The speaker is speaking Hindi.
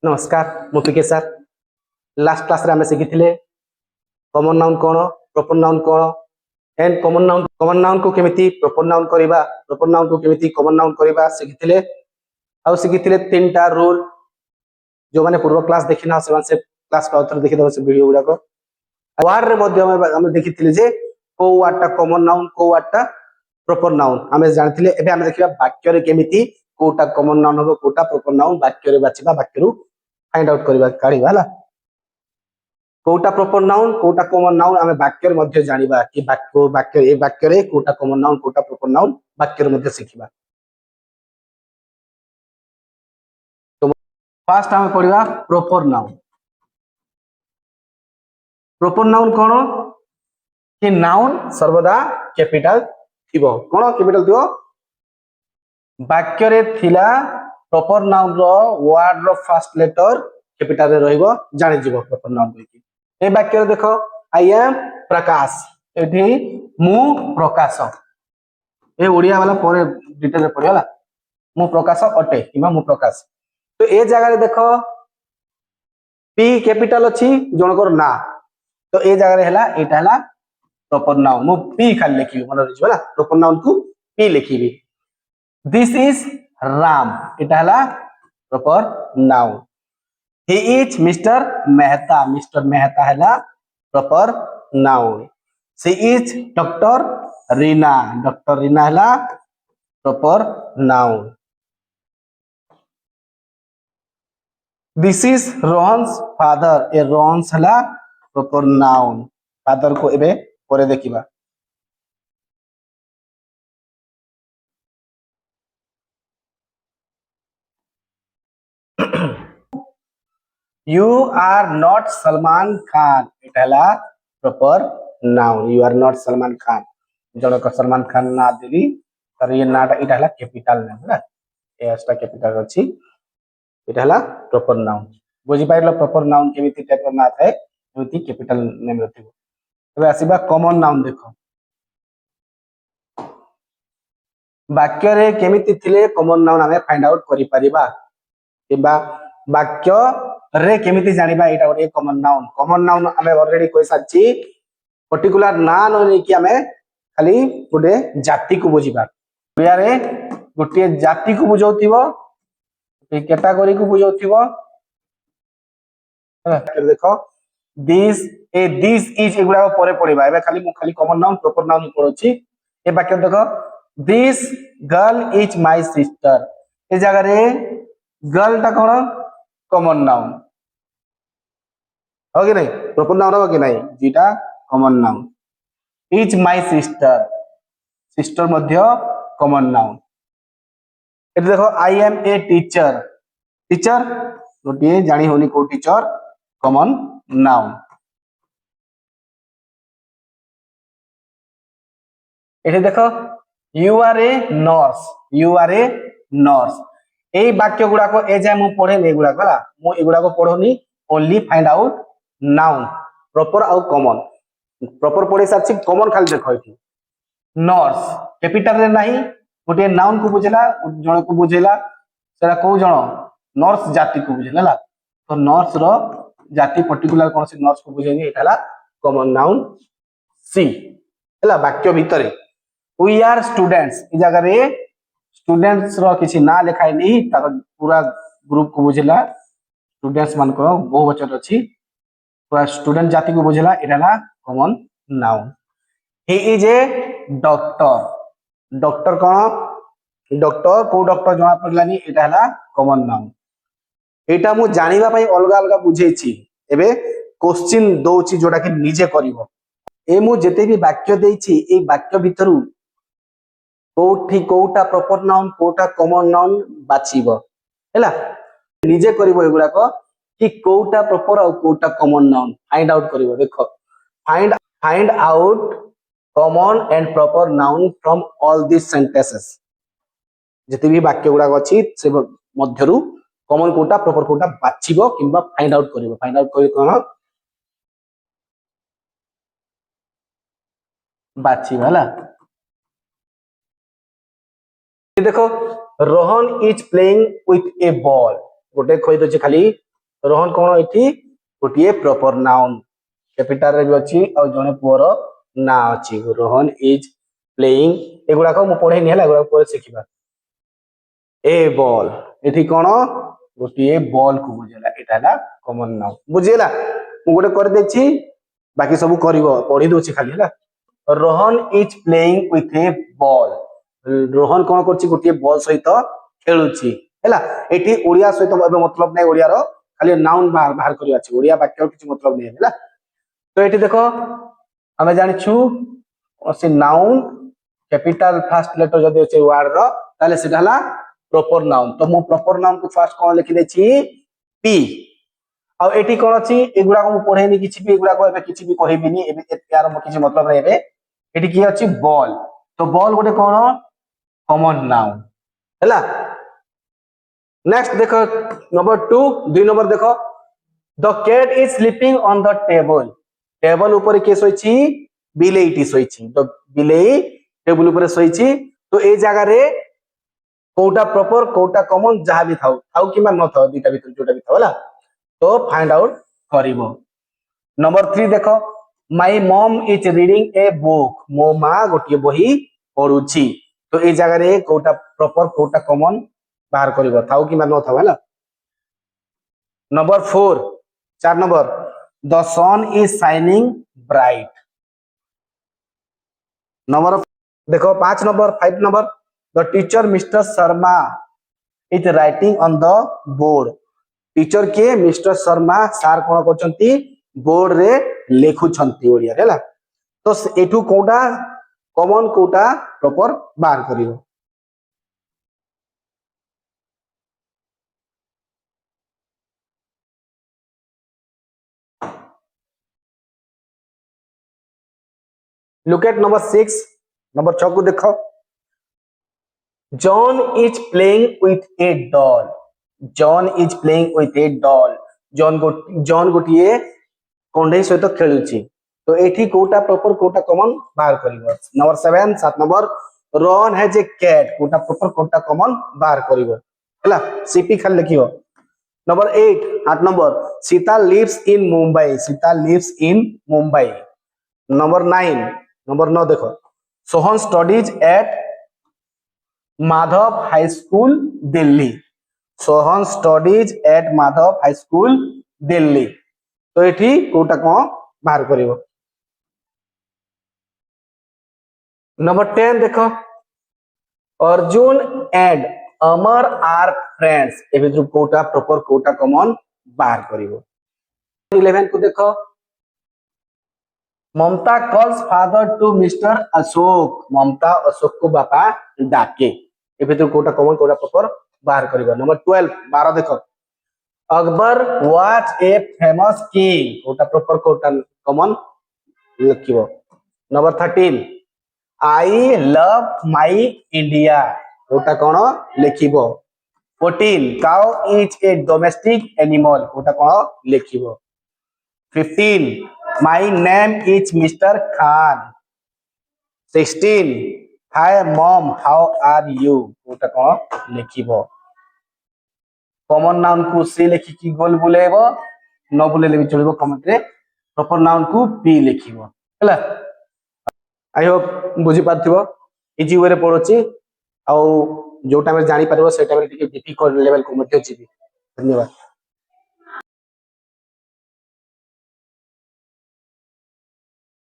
नमस्कार मु पीके सर। लास्ट क्लास रे आमे शिखिथिले कॉमन नाउन कोन, प्रॉपर नाउन कोन एंड कॉमन नाउन को केमिति प्रॉपर नाउन करिबा, प्रॉपर नाउन को केमिति कॉमन नाउन करिबा शिखिथिले। आउ शिखिथिले तीनटा रूल जो माने पूर्व क्लास देखिना से क्लास का उत्तर देखि दबो से वीडियो गुडा को वार्ड रे मध्ये हम देखिथिले जे को वार्ड टा कॉमन नाउन को वार्ड टा प्रॉपर नाउन आमे जानथिले। एबे आमे देखिबा वाक्य रे केमिति कोटा कॉमन नाउन होबो कोटा प्रॉपर नाउन वाक्य रे बाचिबा वाक्य रु फाइंड आउट करिबा काढिबा हला। कोटा प्रॉपर नाउन कोटा कॉमन नाउन आमे वाक्य रे मध्ये जानिबा कि वाक्य ए वाक्य रे कोटा कॉमन नाउन कोटा प्रॉपर नाउन वाक्य रे मध्ये सिखिबा। तो फर्स्ट आमे पढिबा प्रॉपर नाउन। प्रॉपर नाउन कोन कि नाउन सर्वदा कैपिटल थिबो। कोन कैपिटल थिबो? वाक्य रे थिला प्रॉपर नाउन रो word row first letter capital रे रहइबो जानि जिवो प्रॉपर नाउन कि ए वाक्य रे देखो आई एम प्रकाश एठी मु प्रकाश ए ओडिया वाला परे डिटेल रे पढियाला मु प्रकाश अटे किमा मु प्रकाश। तो ए जगह रे देखो पी कैपिटल अछि जनकर ना तो ए जगह रे हला एटा हला प्रॉपर नाउन मु पी खाली लिखिबी मन रहिबो हला प्रॉपर नाउन को पी लिखिबी। दिस इज राम एटा हला proper noun. He is Mr. Mehta. Mr. Mehta है ला proper noun. She is Dr. Rina. Dr. Rina है ला proper noun. This is Rohan's father. A Rohan's है ला proper noun. Father को एबे परे देखिबा। You are not Salman Khan. एटा हला proper noun. You are not Salman Khan. जनक सलमान खान ना देली तर ये नाटा इटा हला कैपिटल नेम हला एस्टा कैपिटल अछि इटा हला प्रॉपर नाउन। बुझि पाइलो प्रॉपर नाउन केमिति टाइप ना थाए केमिति कैपिटल नेम रथिबो। तबे आसीबा कॉमन नाउन देखो वाक्य रे केमिति थिले कॉमन नाउन हमें फाइंड आउट करि परिबा किबा वाक्य रे केमिति जानिबा एटा ओटे कॉमन नाउन। कॉमन नाउन हमें ऑलरेडी कोइ साची पर्टिकुलर ना नै कि हमें खाली गोटे जाति को बुझिबा ओडिया रे गोटे जाति को बुझौथिबो ए कैटेगरी को बुझौथिबो। देखो दिस इज एगुडा परे पड़िबा एबे खाली कॉमन नाउन प्रॉपर नाउन पढोछि। ए वाक्य देखो this girl is my sister ए जगह रे गर्ल टा कोन कॉमन नाउन हो कि नहीं प्रॉपर नाउन हो कि नहीं जीटा common noun. Is my sister sister मध्य कॉमन नाउन। ए देखो I am a teacher teacher गोटे जानी होनी को टीचर कॉमन नाउन। एठी देखो you are a nurse you are a nurse ए वाक्य गुडा को ए जाय मु पढे नै गुडा कला मु ए गुडा को पढोनी only find out noun proper आउ कॉमन प्रॉपर पढे साची कॉमन खाली देखो एठी नर्स कैपिटल रे नाही गोटे नाउन को बुझेला जण को बुझेला सेरा को जण नर्स जाति को बुझेला तो नर्स रो जाति पर्टिकुलर कोन से नर्स को बुझेनी एटाला कॉमन नाउन सी हला वाक्य भीतरे वी आर स्टूडेंट्स ई जगह रे स्टूडेंट्स रो किछि ना लिखाइ नै तार पूरा ग्रुप को बुझेला स्टूडेंट्स मान को बहुवचन अछि पूरा स्टूडेंट जाति को बुझेला एटाला common noun. He is a doctor doctor कोन डॉक्टर को डॉक्टर जणा पड़लानी एटा हला कॉमन नाउन। एटा मु जानिबा पई अलगा अलगा बुझेछि एबे क्वेश्चन दोछि जोटा कि निजे करिवो ए मु जेते भी वाक्य देछि ए वाक्य भितरु कोठी कोटा प्रॉपर नाउन कोटा कॉमन नाउन बाछिबो हैला निजे करिवो एगुडा को कि कोटा प्रॉपर और कोटा कॉमन नाउन फाइंड आउट करिवो। देखो find out common and proper noun from all this sentences जेते भी वाक्य गुडा अछि से मध्यरु कॉमन कोटा प्रॉपर कोटा बाछिबो किबा फाइंड आउट करि कोन बाछिबा हला। देखो Rohan is playing with a ball गोटे खोइ दछि खाली रोहन कौन एठी गोटे प्रॉपर नाउन कैपिटल रे भी अछि और जने पुअर ना अछि रोहन इज प्लेइंग एगुडा को मु पढे नि हला एगुडा को सिखिबा ए बॉल एठी कौन गोटे बॉल को बुझेला एटा हला कॉमन नाउन बुझेला मु गोटे कर देछि बाकी सब करिवो पढी दोछि खाली हला Rohan is playing with a ball Rohan कौन करछि गोटे बॉल सहित खेलुछि हला एठी ओडिया सहित मतलब नै ओडिया रो खाली नाउन बाहर करिया अछि ओडिया वाक्य किछ मतलब नै हला तो एठी देखो हमें जानिछु से नाउन कैपिटल फर्स्ट लेटर जदि अछि वर्ड रो ताले सेटा हला प्रॉपर नाउन तो मु प्रॉपर नाउन को फर्स्ट कोन लिखि देछि पी अब एठी कोन अछि एगुडा को पढेनी किछि भी एगुडा को एबे किछि भी कहिबिनी एबे यार म किछि मतलब नै एबे एठी की अछि बॉल तो बॉल गोटे कोन कॉमन नाउन हैला नेक्स्ट देखो नंबर 2 दुई नंबर देखो the cat is sleeping on the table table ऊपर के सोइछि बिलेईटी सोइछि तो बिलेई टेबल ऊपर सोइछि तो ए जगह रे कोटा प्रॉपर कोटा कॉमन जहां भी थाउ कि न थाउ दुईटा भीतर जोटा भी थाउ होला तो फाइंड आउट करिवो नंबर 3 देखो my mom is reading a book मो मां गोटे बही पढुछि तो ए जगह रे कोटा प्रॉपर कोटा कॉमन बाहर करिवो थाउ कि न थाउ होला number 4 4 number the sun is shining bright number देखो 5 number 5 number the teacher mister Sharma is writing on the board teacher के मिस्टर शर्मा सार कोन करछंती बोर्ड रे लेखुछंती ओडिया हैला तो एठू कोटा कॉमन कोटा प्रॉपर बाहर करिवो लुक एट नंबर 6 नंबर 6 को देखो John is playing with a doll John is playing with a doll John गोटिए कंढई सहित खेलुछि तो एठी कोटा प्रॉपर कोटा कॉमन बाहर करिवो number 7 7 number Ron has a cat कोटा प्रॉपर कोटा कॉमन बाहर करिवो हैला सीपी खाली लिखियो number 8 8 number Sita lives in Mumbai Sita lives in Mumbai number 9 number 9 देखो Sohan studies at Madhav high school Delhi Sohan studies at Madhav high school Delhi तो एठी कोटा को बाहर करिवो नंबर 10 देखो Arjun and Amar are friends ए जो कोटा प्रॉपर कोटा कॉमन बाहर करिवो 11 को देखो Mamata calls father to mister Ashok Mamata Ashok को बापा डाके ए भीतर कोटा कॉमन कोटा प्रॉपर बाहर करिवो नंबर 12 12 देखो Akbar was a famous king कोटा प्रॉपर कोटा कॉमन लिखिवो number 13 I love my India कोटा कोन लिखिवो 14 cow is a domestic animal कोटा कोन लिखिवो 15 my name is Mr. Khan 16 hi mom how are you कोटा कोन लिखिवो कॉमन नाउन को से लिखि की गोल बुलेबो न बुलेले भी चलिबो कमेंट रे प्रॉपर नाउन को पी लिखिवो हैला आई होप बुझी पाथिबो इजी वे रे पढोची आ जो टाइम जानि पारिबो से टाइम टिके डिफिकल्ट लेवल को मध्ये जीबी धन्यवाद।